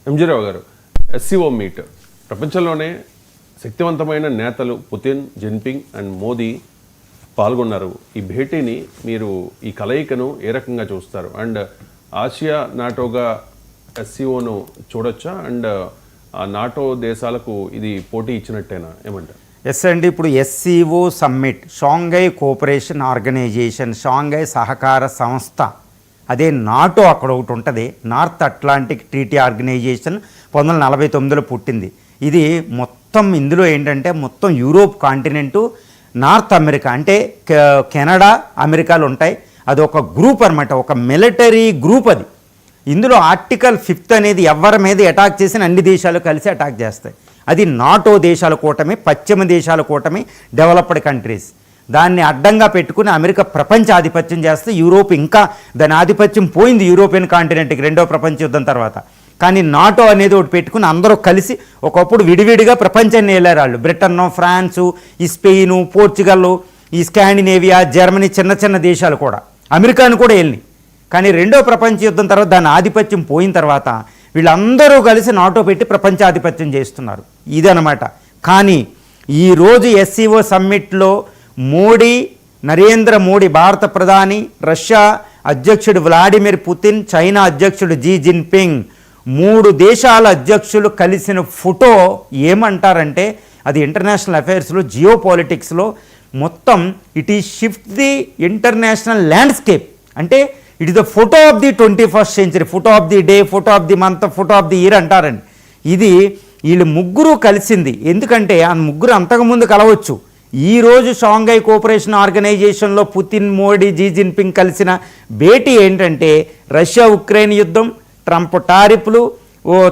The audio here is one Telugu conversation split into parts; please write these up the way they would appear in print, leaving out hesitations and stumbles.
ఎంజీరావు గారు, ఎస్సీఓ మీట్ ప్రపంచంలోనే శక్తివంతమైన నేతలు పుతిన్, జిన్పింగ్ అండ్ మోదీ పాల్గొన్నారు. ఈ భేటీని మీరు ఈ కలయికను ఏ రకంగా చూస్తారు? అండ్ ఆసియా నాటోగా ఎస్సీఓను చూడొచ్చా? అండ్ ఆ నాటో దేశాలకు ఇది పోటీ ఇచ్చినట్టేనా? ఏమంటారు? ఎస్ అండి, ఇప్పుడు SCO summit, Shanghai cooperation Organisation, Shanghai సహకార సంస్థ, అదే నాటో అక్కడ ఒకటి ఉంటుంది, నార్త్ అట్లాంటిక్ ట్రీటీ ఆర్గనైజేషన్ 1949లో పుట్టింది. ఇది మొత్తం ఇందులో ఏంటంటే మొత్తం యూరోప్ కాంటినెంటు, నార్త్ అమెరికా అంటే కెనడా, అమెరికాలు ఉంటాయి. అది ఒక గ్రూప్ అనమాట, ఒక మిలిటరీ గ్రూప్. అది ఇందులో ఆర్టికల్ 5 అనేది ఎవరి మీద అటాక్ చేసిన అన్ని దేశాలు కలిసి అటాక్ చేస్తాయి. అది నాటో దేశాల కూటమి, పశ్చిమ దేశాల కూటమి, డెవలప్డ్ కంట్రీస్. దాన్ని అడ్డంగా పెట్టుకుని అమెరికా ప్రపంచ ఆధిపత్యం చేస్తే యూరోప్ ఇంకా దాని ఆధిపత్యం పోయింది యూరోపియన్ కాంటినెంట్కి రెండో ప్రపంచ యుద్ధం తర్వాత. కానీ నాటో అనేది ఒకటి పెట్టుకుని అందరూ కలిసి ఒకప్పుడు విడివిడిగా ప్రపంచాన్ని ఏలారు వాళ్ళు. బ్రిటన్, ఫ్రాన్సు, ఈ స్పెయిన్, పోర్చుగల్, ఈ స్కాండినేవియా, జర్మనీ, చిన్న చిన్న దేశాలు కూడా, అమెరికాను కూడా వెళ్ళి. కానీ రెండో ప్రపంచ యుద్ధం తర్వాత దాని ఆధిపత్యం పోయిన తర్వాత వీళ్ళందరూ కలిసి నాటో పెట్టి ప్రపంచాధిపత్యం చేస్తున్నారు. ఇదనమాట. కానీ ఈరోజు ఎస్సీఓ సమ్మిట్లో మోడీ, నరేంద్ర మోడీ భారత ప్రధాని, రష్యా అధ్యక్షుడు వ్లాడిమిర్ పుతిన్, చైనా అధ్యక్షుడు జీ జిన్పింగ్, 3 దేశాల అధ్యక్షులు కలిసిన ఫోటో ఏమంటారంటే అది ఇంటర్నేషనల్ అఫైర్స్లో, జియో పాలిటిక్స్లో మొత్తం it is shift the international landscape. అంటే it is the photo of the 21st century, photo of the day, photo of the month, photo of the year అంటారండి. ఇది వీళ్ళు ముగ్గురు కలిసింది. ఎందుకంటే ఆ ముగ్గురు అంతకుముందు కలవచ్చు. ఈరోజు షాంఘై కోఆపరేషన్ ఆర్గనైజేషన్లో పుతిన్, మోడీ, జీ జిన్పింగ్ కలిసిన భేటీ ఏంటంటే రష్యా ఉక్రెయిన్ యుద్ధం, ట్రంప్ టారిఫ్లు,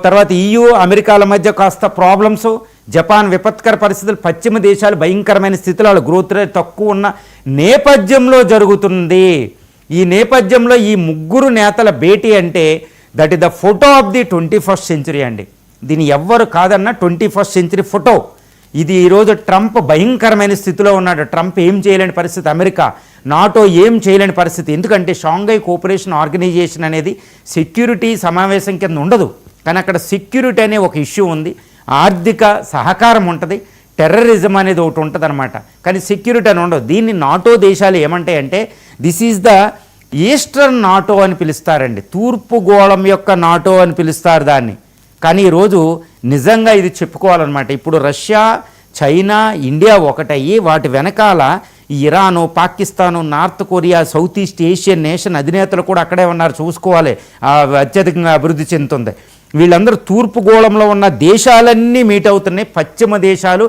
తర్వాత EU అమెరికాల మధ్య కాస్త ప్రాబ్లమ్స్, జపాన్ విపత్కర పరిస్థితులు, పశ్చిమ దేశాలు భయంకరమైన స్థితిలో వాళ్ళ గ్రోత్ రేట్ తక్కువ ఉన్న నేపథ్యంలో జరుగుతుంది. ఈ నేపథ్యంలో ఈ ముగ్గురు నేతల భేటీ అంటే that is the photo of the 21st century అండి. దీన్ని ఎవ్వరు కాదన్న 21st century ఫోటో. ఇది ఈరోజు ట్రంప్ భయంకరమైన స్థితిలో ఉన్నాడు. ట్రంప్ ఏం చేయలేని పరిస్థితి, అమెరికా, నాటో ఏం చేయలేని పరిస్థితి. ఎందుకంటే షాంఘై కోఆపరేషన్ ఆర్గనైజేషన్ అనేది సెక్యూరిటీ సమావేశం కింద ఉండదు. కానీ అక్కడ సెక్యూరిటీ అనే ఒక ఇష్యూ ఉంది, ఆర్థిక సహకారం ఉంటుంది, టెర్రరిజం అనేది ఒకటి ఉంటుంది అనమాట. కానీ సెక్యూరిటీ అని ఉండదు. దీన్ని నాటో దేశాలు ఏమంటాయంటే this is the eastern NATO అని పిలుస్తారండి, తూర్పు గోళం యొక్క నాటో అని పిలుస్తారు దాన్ని. కానీ ఈరోజు నిజంగా ఇది చెప్పుకోవాలన్నమాట. ఇప్పుడు రష్యా, చైనా, ఇండియా ఒకటయ్యి వాటి వెనకాల Iran, Pakistan, North Korea, South East Asian nation అధినేతలు కూడా అక్కడే ఉన్నారు. చూసుకోవాలి, అత్యధికంగా అభివృద్ధి చెందుతుంది. వీళ్ళందరూ తూర్పు గోళంలో ఉన్న దేశాలన్నీ మీట్ అవుతున్నాయి. పశ్చిమ దేశాలు,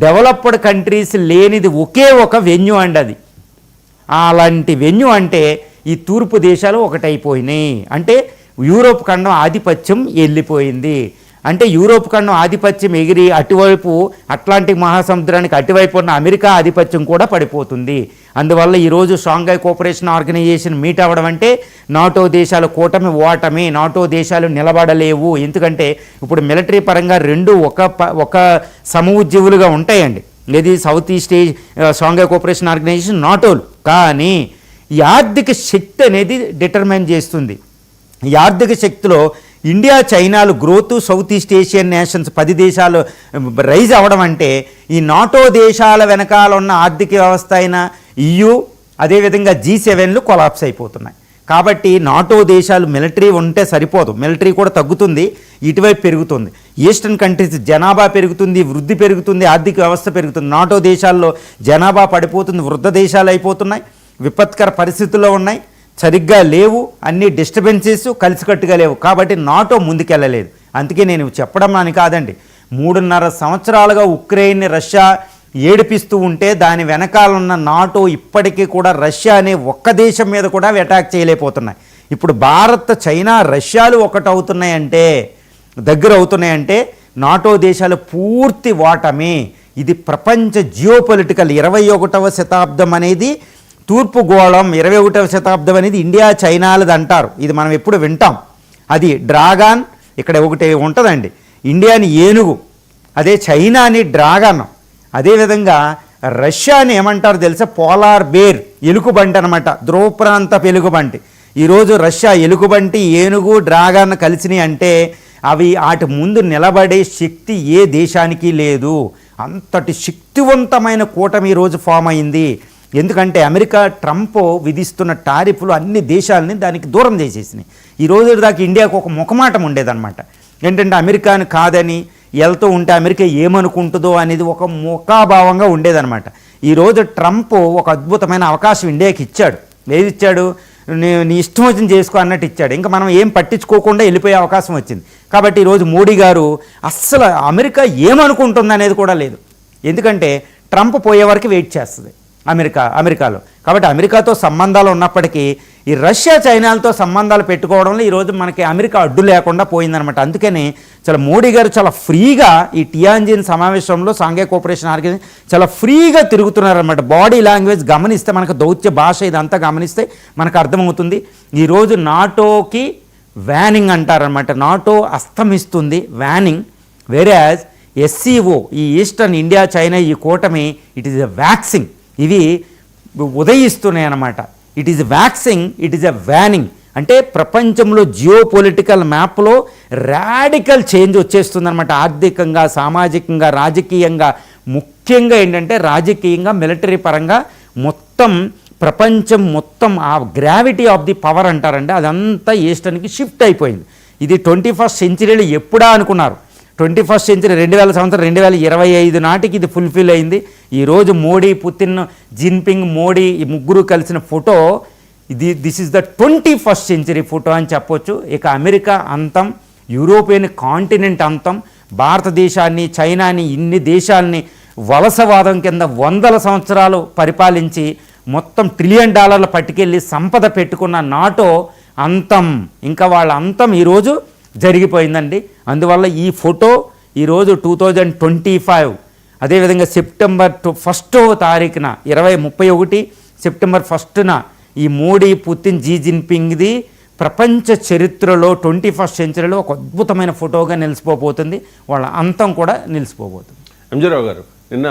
డెవలప్డ్ కంట్రీస్ లేనిది ఒకే ఒక వెన్యూ అండి అది. అలాంటి వెన్యూ అంటే ఈ తూర్పు దేశాలు ఒకటైపోయినాయి. అంటే యూరోప్ ఖండం ఆధిపత్యం వెళ్ళిపోయింది. అంటే యూరోప్ ఖండం ఆధిపత్యం ఎగిరి అటువైపు అట్లాంటిక్ మహాసముద్రానికి అటువైపు ఉన్న అమెరికా ఆధిపత్యం కూడా పడిపోతుంది. అందువల్ల ఈరోజు షాంఘై కోఆపరేషన్ ఆర్గనైజేషన్ మీట్ అవ్వడం అంటే నాటో దేశాల కూటమి ఓటమి, నాటో దేశాలు నిలబడలేవు. ఎందుకంటే ఇప్పుడు మిలిటరీ పరంగా రెండు ఒక సమఉజ్జీవులుగా ఉంటాయండి. ఇది South East Shanghai cooperation organisation, నాటోలు. కానీ ఈ ఆర్థిక శక్తి అనేది డిటర్మైన్ చేస్తుంది. ఈ ఆర్థిక శక్తిలో ఇండియా, చైనాలు growth, South East Asian nations 10 దేశాలు రైజ్ అవ్వడం అంటే ఈ నాటో దేశాల వెనకాల ఉన్న ఆర్థిక వ్యవస్థ అయిన EU, అదేవిధంగా G7లు కొలాప్స్ అయిపోతున్నాయి. కాబట్టి నాటో దేశాలు మిలిటరీ ఉంటే సరిపోదు, మిలిటరీ కూడా తగ్గుతుంది, ఇటువైపు పెరుగుతుంది. ఈస్టర్న్ కంట్రీస్ జనాభా పెరుగుతుంది, వృద్ధి పెరుగుతుంది, ఆర్థిక వ్యవస్థ పెరుగుతుంది. నాటో దేశాల్లో జనాభా పడిపోతుంది, వృద్ధ దేశాలు అయిపోతున్నాయి, విపత్కర పరిస్థితుల్లో ఉన్నాయి, సరిగ్గా లేవు, అన్ని డిస్టర్బెన్సెస్ కలిసికట్టుగా లేవు. కాబట్టి నాటో ముందుకెళ్ళలేదు. అందుకే నేను చెప్పడం అని కాదండి, 3.5 సంవత్సరాలుగా ఉక్రెయిన్ని రష్యా ఏడిపిస్తూ ఉంటే దాని వెనకాలన్న నాటో ఇప్పటికీ కూడా రష్యా అనే ఒక్క దేశం మీద కూడా అటాక్ చేయలేకపోతున్నాయి. ఇప్పుడు భారత్, చైనా, రష్యాలు ఒకటవుతున్నాయంటే, దగ్గర అవుతున్నాయంటే నాటో దేశాలు పూర్తి ఓటమి. ఇది ప్రపంచ జియోపొలిటికల్ 21వ శతాబ్దం అనేది తూర్పు గోళం, 21వ శతాబ్దం అనేది ఇండియా, చైనాలది అంటారు. ఇది మనం ఎప్పుడు వింటాం. అది డ్రాగన్, ఇక్కడ ఒకటి ఉంటుందండి, ఇండియాని ఏనుగు, అదే చైనాని డ్రాగన్, అదేవిధంగా రష్యాని ఏమంటారు తెలుసా, పోలార్ బేర్, ఎలుగుబంటి అనమాట, ధ్రువ ప్రాంతపు ఎలుగుబంటి. ఈరోజు రష్యా ఎలుగుబంటి, ఏనుగు, డ్రాగన్ కలిసినాయి అంటే అవి వాటి ముందు నిలబడే శక్తి ఏ దేశానికి లేదు. అంతటి శక్తివంతమైన కూటమి ఈరోజు ఫామ్ అయింది. ఎందుకంటే అమెరికా ట్రంప్ విధిస్తున్న టారిఫ్లు అన్ని దేశాలని దానికి దూరం చేసేసినాయి. ఈ రోజు దాకా ఇండియాకు ఒక ముఖమాటం ఉండేదన్నమాట. ఏంటంటే అమెరికాని కాదని వెళ్తూ ఉంటే అమెరికా ఏమనుకుంటుందో అనేది ఒక ముఖాభావంగా ఉండేదన్నమాట. ఈరోజు ట్రంప్ ఒక అద్భుతమైన అవకాశం ఇండియాకి ఇచ్చాడు. ఏది ఇచ్చాడు? నీ ఇష్టం వచ్చింది చేసుకో అన్నట్టు ఇచ్చాడు. ఇంకా మనం ఏం పట్టించుకోకుండా వెళ్ళిపోయే అవకాశం వచ్చింది. కాబట్టి ఈరోజు మోడీ గారు అస్సలు అమెరికా ఏమనుకుంటుంది అనేది కూడా లేదు. ఎందుకంటే ట్రంప్ పోయే వరకు వెయిట్ చేస్తుంది అమెరికాలో. కాబట్టి అమెరికాతో సంబంధాలు ఉన్నప్పటికీ ఈ రష్యా చైనాలతో సంబంధాలు పెట్టుకోవడంలో ఈరోజు మనకి అమెరికా అడ్డు లేకుండా పోయిందనమాట. అందుకని చాలా మోడీ గారు చాలా ఫ్రీగా ఈ టియాన్జిన్ సమావేశంలో షాంఘై కోఆపరేషన్ ఆర్గనైజేషన్ చాలా ఫ్రీగా తిరుగుతున్నారనమాట. బాడీ లాంగ్వేజ్ గమనిస్తే, మనకు దౌత్య భాష ఇదంతా గమనిస్తే మనకు అర్థమవుతుంది. ఈరోజు నాటోకి వ్యానింగ్ అంటారనమాట. నాటో అస్తమిస్తుంది, వ్యానింగ్. వేరేయాజ్ ఎస్సీఓ, ఈ ఈస్టర్న్ ఇండియా చైనా ఈ కూటమి, ఇట్ ఈజ్ ఎ వ్యాక్సింగ్. ఇవి ఉదయిస్తున్నాయి అన్నమాట. It is waxing, it is a waning. అంటే ప్రపంచంలో జియో పొలిటికల్ మ్యాప్లో రాడికల్ చేంజ్ వచ్చేస్తుందన్నమాట. ఆర్థికంగా, సామాజికంగా, రాజకీయంగా, ముఖ్యంగా ఏంటంటే రాజకీయంగా, మిలిటరీ పరంగా మొత్తం ప్రపంచం మొత్తం ఆ గ్రావిటీ ఆఫ్ ది పవర్ అంటారండి, అదంతా ఈస్టర్న్కి షిఫ్ట్ అయిపోయింది. ఇది 21st సెంచరీలో ఎప్పుడా అనుకున్నారు. 21st సెంచరీ 2000 సంవత్సరం 2025 నాటికి ఇది ఫుల్ఫిల్ అయింది. ఈరోజు మోడీ, పుతిన్, జిన్పింగ్, మోడీ ఈ ముగ్గురు కలిసిన photo this is the 21st century photo అని చెప్పొచ్చు. ఇక అమెరికా అంతం, యూరోపియన్ కాంటినెంట్ అంతం, భారతదేశాన్ని, చైనాని, ఇన్ని దేశాలని వలసవాదం కింద 100 సంవత్సరాలు పరిపాలించి మొత్తం $1 ట్రిలియన్ పట్టుకెళ్ళి సంపద పెట్టుకున్న నాటో అంతం, ఇంకా వాళ్ళ అంతం ఈరోజు జరిగిపోయిందండి. అందువల్ల ఈ ఫోటో ఈరోజు 2025 అదేవిధంగా సెప్టెంబర్ 1వ తారీఖున 2031 సెప్టెంబర్ 1న ఈ మోడీ, పుతిన్, జీ జిన్పింగ్ది ప్రపంచ చరిత్రలో 21st సెంచరీలో ఒక అద్భుతమైన ఫోటోగా నిలిచిపోబోతుంది. వాళ్ళ అంతం కూడా నిలిచిపోబోతుంది. ఎంజీరావు గారు, నిన్న